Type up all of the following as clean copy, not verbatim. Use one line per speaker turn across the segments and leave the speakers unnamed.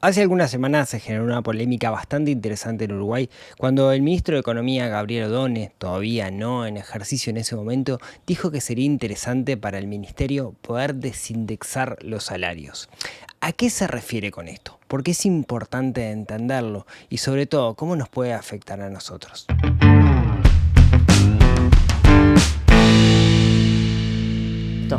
Hace algunas semanas se generó una polémica bastante interesante en Uruguay cuando el ministro de Economía, Gabriel Ordóñez, todavía no en ejercicio en ese momento, dijo que sería interesante para el ministerio poder desindexar los salarios. ¿A qué se refiere con esto? ¿Por qué es importante entenderlo? Y sobre todo, ¿cómo nos puede afectar a nosotros?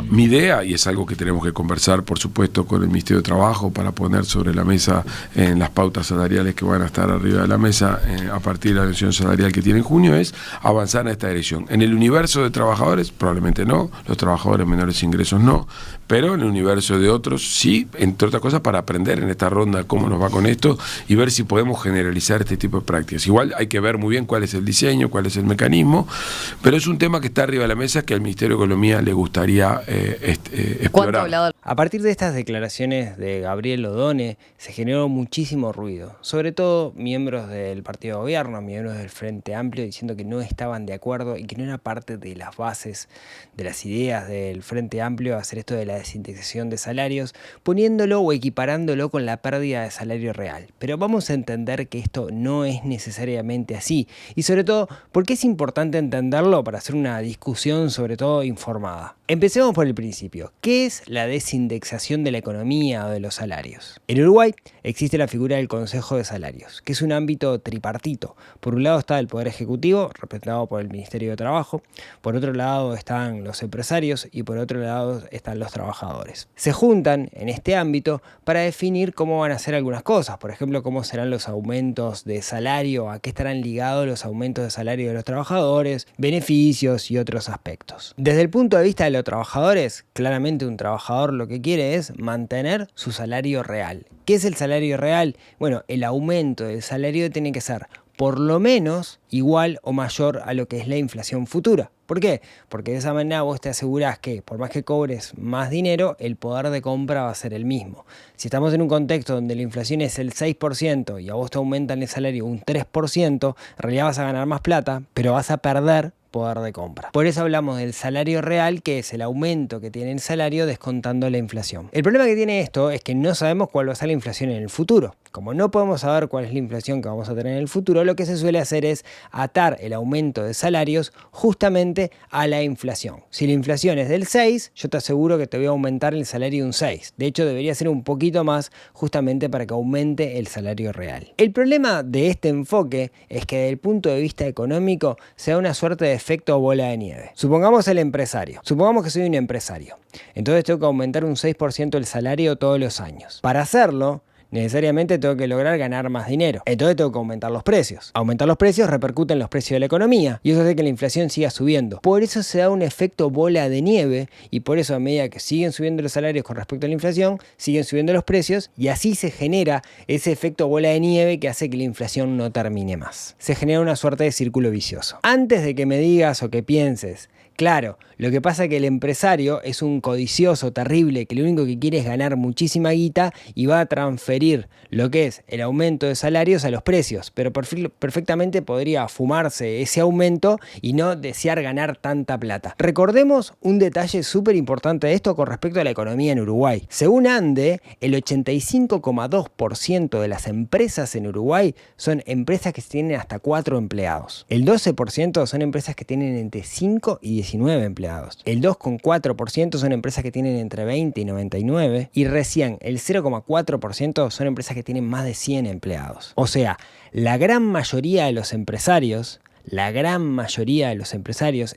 Mi idea, y es algo que tenemos que conversar, por supuesto, con el Ministerio de Trabajo para poner sobre la mesa en las pautas salariales que van a estar arriba de la mesa a partir de la elección salarial que tiene en junio, es avanzar en esta dirección. En el universo de trabajadores, probablemente no, los trabajadores menores ingresos no, pero en el universo de otros sí, entre otras cosas para aprender en esta ronda cómo nos va con esto y ver si podemos generalizar este tipo de prácticas. Igual hay que ver muy bien cuál es el diseño, cuál es el mecanismo, pero es un tema que está arriba de la mesa que al Ministerio de Economía le gustaría explorar.
A partir de estas declaraciones de Gabriel Ordóñez se generó muchísimo ruido, sobre todo miembros del partido de gobierno, miembros del Frente Amplio, diciendo que no estaban de acuerdo y que no era parte de las bases, de las ideas del Frente Amplio hacer esto de la desindexación de salarios, poniéndolo o equiparándolo con la pérdida de salario real. Pero vamos a entender que esto no es necesariamente así y sobre todo, ¿por qué es importante entenderlo para hacer una discusión sobre todo informada? Empecemos por el principio. ¿Qué es la desindexación de la economía o de los salarios? En Uruguay existe la figura del Consejo de Salarios, que es un ámbito tripartito. Por un lado está el Poder Ejecutivo, representado por el Ministerio de Trabajo, por otro lado están los empresarios y por otro lado están los trabajadores. Se juntan en este ámbito para definir cómo van a ser algunas cosas, por ejemplo, cómo serán los aumentos de salario, a qué estarán ligados los aumentos de salario de los trabajadores, beneficios y otros aspectos. Desde el punto de vista de los trabajadores, claramente un trabajador lo que quiere es mantener su salario real. ¿Qué es el salario real? Bueno, el aumento del salario tiene que ser por lo menos igual o mayor a lo que es la inflación futura. ¿Por qué? Porque de esa manera vos te asegurás que por más que cobres más dinero, el poder de compra va a ser el mismo. Si estamos en un contexto donde la inflación es el 6% y a vos te aumentan el salario un 3%, en realidad vas a ganar más plata, pero vas a perder poder de compra. Por eso hablamos del salario real, que es el aumento que tiene el salario descontando la inflación. El problema que tiene esto es que no sabemos cuál va a ser la inflación en el futuro. Como no podemos saber cuál es la inflación que vamos a tener en el futuro, lo que se suele hacer es atar el aumento de salarios justamente a la inflación. Si la inflación es del 6, yo te aseguro que te voy a aumentar el salario un 6. De hecho, debería ser un poquito más justamente para que aumente el salario real. El problema de este enfoque es que desde el punto de vista económico se da una suerte de efecto bola de nieve. Supongamos el empresario. Supongamos que soy un empresario. Entonces tengo que aumentar un 6% el salario todos los años. Para hacerlo, necesariamente tengo que lograr ganar más dinero. Entonces tengo que aumentar los precios. Aumentar los precios repercute en los precios de la economía y eso hace que la inflación siga subiendo. Por eso se da un efecto bola de nieve y por eso a medida que siguen subiendo los salarios con respecto a la inflación, siguen subiendo los precios y así se genera ese efecto bola de nieve que hace que la inflación no termine más. Se genera una suerte de círculo vicioso. Antes de que me digas o que pienses, claro, lo que pasa es que el empresario es un codicioso terrible que lo único que quiere es ganar muchísima guita y va a transferir lo que es el aumento de salarios a los precios, pero perfectamente podría fumarse ese aumento y no desear ganar tanta plata. Recordemos un detalle súper importante de esto con respecto a la economía en Uruguay. Según ANDE, el 85,2% de las empresas en Uruguay son empresas que tienen hasta 4 empleados. El 12% son empresas que tienen entre 5 y 19 empleados. El 2,4% son empresas que tienen entre 20 y 99 y recién el 0,4% son empresas que tienen más de 100 empleados. O sea, la gran mayoría de los empresarios,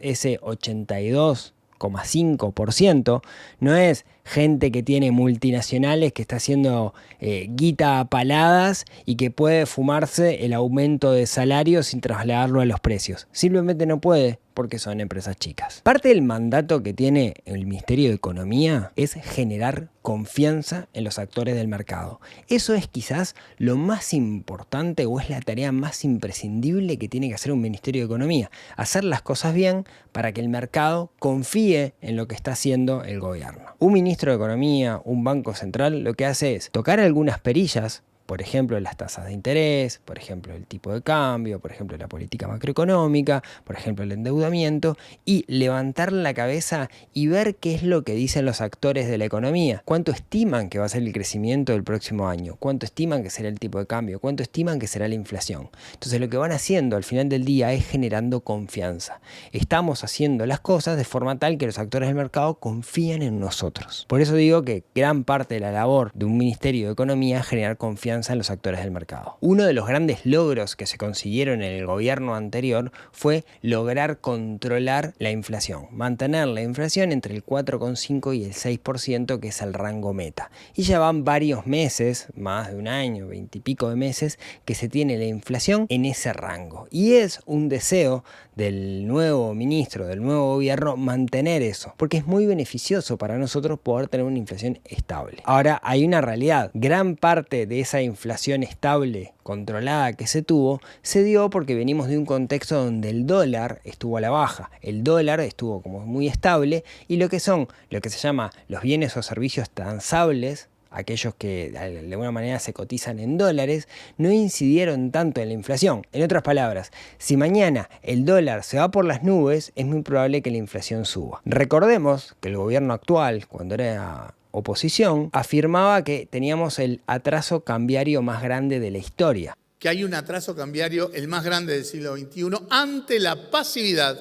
ese 82,5%, no es gente que tiene multinacionales que está haciendo guita a paladas y que puede fumarse el aumento de salario sin trasladarlo a los precios. Simplemente no puede porque son empresas chicas. Parte del mandato que tiene el Ministerio de Economía es generar confianza en los actores del mercado. Eso es quizás lo más importante o es la tarea más imprescindible que tiene que hacer un Ministerio de Economía. Hacer las cosas bien para que el mercado confíe en lo que está haciendo el gobierno. Un ministro de Economía, un banco central, lo que hace es tocar algunas perillas por ejemplo, las tasas de interés, por ejemplo, el tipo de cambio, por ejemplo, la política macroeconómica, por ejemplo, el endeudamiento, y levantar la cabeza y ver qué es lo que dicen los actores de la economía. ¿Cuánto estiman que va a ser el crecimiento del próximo año? ¿Cuánto estiman que será el tipo de cambio? ¿Cuánto estiman que será la inflación? Entonces, lo que van haciendo al final del día es generando confianza. Estamos haciendo las cosas de forma tal que los actores del mercado confían en nosotros. Por eso digo que gran parte de la labor de un Ministerio de Economía es generar confianza en los actores del mercado. Uno de los grandes logros que se consiguieron en el gobierno anterior fue lograr controlar la inflación, mantener la inflación entre el 4,5 y el 6%, que es el rango meta. Y ya van varios meses, más de un año, 20 y pico de meses, que se tiene la inflación en ese rango. Y es un deseo del nuevo ministro, del nuevo gobierno, mantener eso, porque es muy beneficioso para nosotros poder tener una inflación estable. Ahora, hay una realidad. Gran parte de esa inflación estable, controlada que se tuvo, se dio porque venimos de un contexto donde el dólar estuvo a la baja. El dólar estuvo como muy estable y lo que se llama los bienes o servicios transables, aquellos que de alguna manera se cotizan en dólares, no incidieron tanto en la inflación. En otras palabras, si mañana el dólar se va por las nubes, es muy probable que la inflación suba. Recordemos que el gobierno actual, cuando era oposición, afirmaba que teníamos el atraso cambiario más grande de la historia.
Que hay un atraso cambiario el más grande del siglo XXI ante la pasividad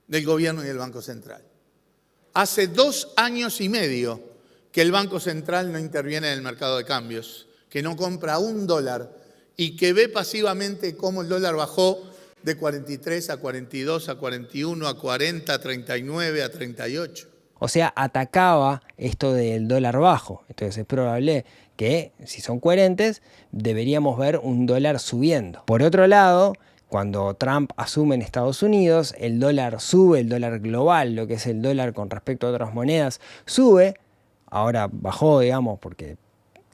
del gobierno y del Banco Central. Hace 2 años y medio que el Banco Central no interviene en el mercado de cambios, que no compra un dólar y que ve pasivamente cómo el dólar bajó de 43 a 42, a 41, a 40, a 39, a 38.
O sea, atacaba esto del dólar bajo. Entonces es probable que, si son coherentes, deberíamos ver un dólar subiendo. Por otro lado, cuando Trump asume en Estados Unidos, el dólar sube, el dólar global, lo que es el dólar con respecto a otras monedas, sube. Ahora bajó, digamos, porque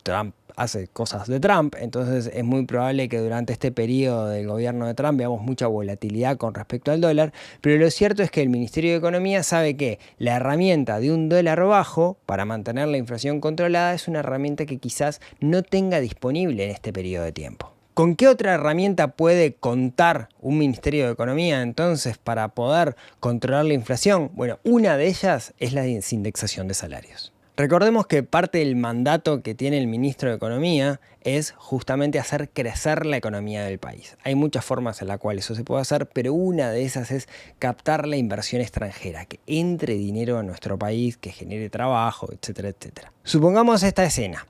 Trump hace cosas de Trump, entonces es muy probable que durante este periodo del gobierno de Trump veamos mucha volatilidad con respecto al dólar, pero lo cierto es que el Ministerio de Economía sabe que la herramienta de un dólar bajo para mantener la inflación controlada es una herramienta que quizás no tenga disponible en este periodo de tiempo. ¿Con qué otra herramienta puede contar un Ministerio de Economía entonces para poder controlar la inflación? Bueno, una de ellas es la desindexación de salarios. Recordemos que parte del mandato que tiene el ministro de Economía es justamente hacer crecer la economía del país. Hay muchas formas en las cuales eso se puede hacer, pero una de esas es captar la inversión extranjera, que entre dinero a nuestro país, que genere trabajo, etcétera, etcétera. Supongamos esta escena.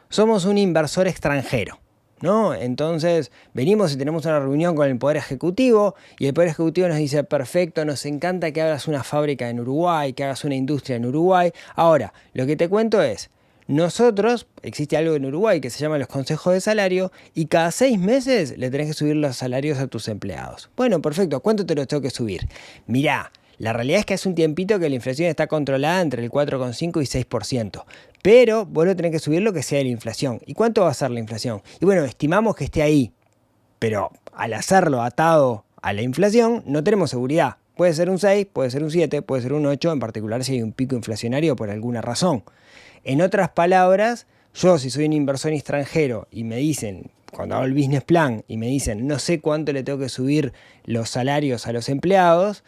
Somos un inversor extranjero, ¿no? Entonces venimos y tenemos una reunión con el Poder Ejecutivo y el Poder Ejecutivo nos dice: perfecto, nos encanta que hagas una fábrica en Uruguay, que hagas una industria en Uruguay. Ahora, lo que te cuento es, nosotros, existe algo en Uruguay que se llama los consejos de salario y cada 6 meses le tenés que subir los salarios a tus empleados. Bueno, perfecto, ¿cuánto te los tengo que subir? Mirá, la realidad es que hace un tiempito que la inflación está controlada entre el 4,5 y 6%. Pero vos lo tenés que subir lo que sea de la inflación. ¿Y cuánto va a ser la inflación? Y bueno, estimamos que esté ahí. Pero al hacerlo atado a la inflación, no tenemos seguridad. Puede ser un 6, puede ser un 7, puede ser un 8, en particular si hay un pico inflacionario por alguna razón. En otras palabras, yo si soy un inversor extranjero y me dicen, cuando hago el business plan, y me dicen no sé cuánto le tengo que subir los salarios a los empleados,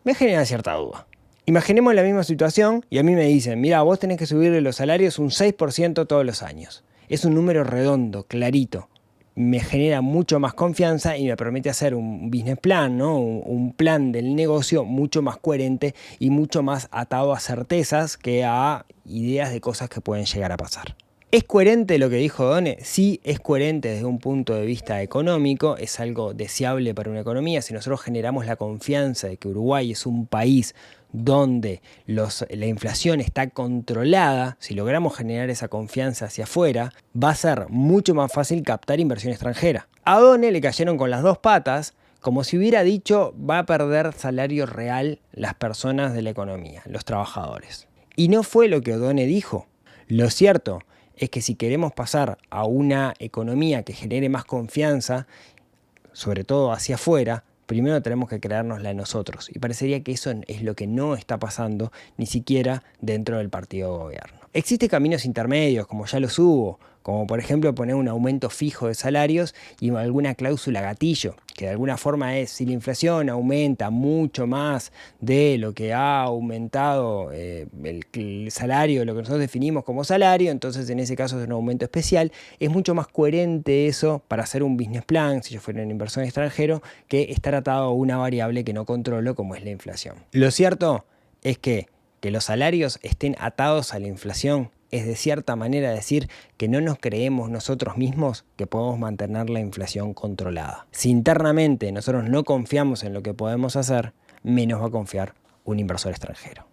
me genera cierta duda. Imaginemos la misma situación y a mí me dicen, mira, vos tenés que subirle los salarios un 6% todos los años. Es un número redondo, clarito. Me genera mucho más confianza y me permite hacer un business plan, ¿no? Un plan del negocio mucho más coherente y mucho más atado a certezas que a ideas de cosas que pueden llegar a pasar. ¿Es coherente lo que dijo Done? Sí, es coherente desde un punto de vista económico, es algo deseable para una economía. Si nosotros generamos la confianza de que Uruguay es un país donde la inflación está controlada, si logramos generar esa confianza hacia afuera, va a ser mucho más fácil captar inversión extranjera. A Done le cayeron con las 2 patas, como si hubiera dicho va a perder salario real las personas de la economía, los trabajadores. Y no fue lo que Done dijo. Lo cierto es que si queremos pasar a una economía que genere más confianza, sobre todo hacia afuera, primero tenemos que creárnosla nosotros. Y parecería que eso es lo que no está pasando ni siquiera dentro del partido de gobierno. Existen caminos intermedios, como ya los hubo, como por ejemplo poner un aumento fijo de salarios y alguna cláusula gatillo, que de alguna forma es, si la inflación aumenta mucho más de lo que ha aumentado el salario, lo que nosotros definimos como salario, entonces en ese caso es un aumento especial. Es mucho más coherente eso para hacer un business plan, si yo fuera un inversor extranjero, que estar atado a una variable que no controlo como es la inflación. Lo cierto es que los salarios estén atados a la inflación es de cierta manera decir que no nos creemos nosotros mismos que podemos mantener la inflación controlada. Si internamente nosotros no confiamos en lo que podemos hacer, menos va a confiar un inversor extranjero.